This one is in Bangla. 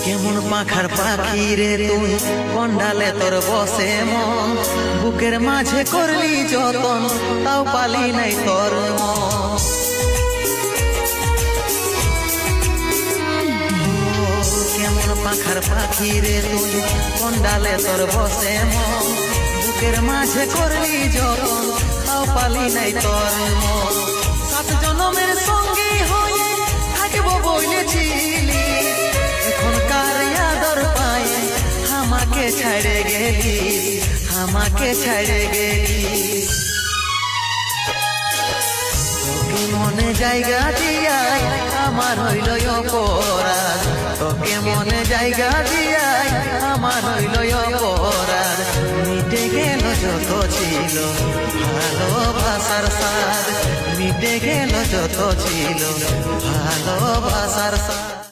কেমন পাখার পাখি রে তুই কন্ডালে তোর বসে মন, বুকের মাঝে করলি যতন তাও পালি নাই তোর মন। কেমন পাখার পাখি রে তুই কন্ডালে তোর বসে মন, বুকের মাঝে করলি যতন তাও পালি নাই তোর মন। 7 জনমের সঙ্গে হয়ে থাকবো বলেছিলি, এখনকার আদর পায়ে আমাকে ছাড়ে গেলি, আমাকে ছাড়ে গেলি। তোকে মনে জায়গা দিয়াই আমার হইল অপরাধ, তোকে মনে জায়গা দিয়াই আমার হইল অপরাধ। মিটে গেল যত ছিল ভালোবাসার স্বাদ, মিটে গেল যত ছিল ভালোবাসার স্বাদ।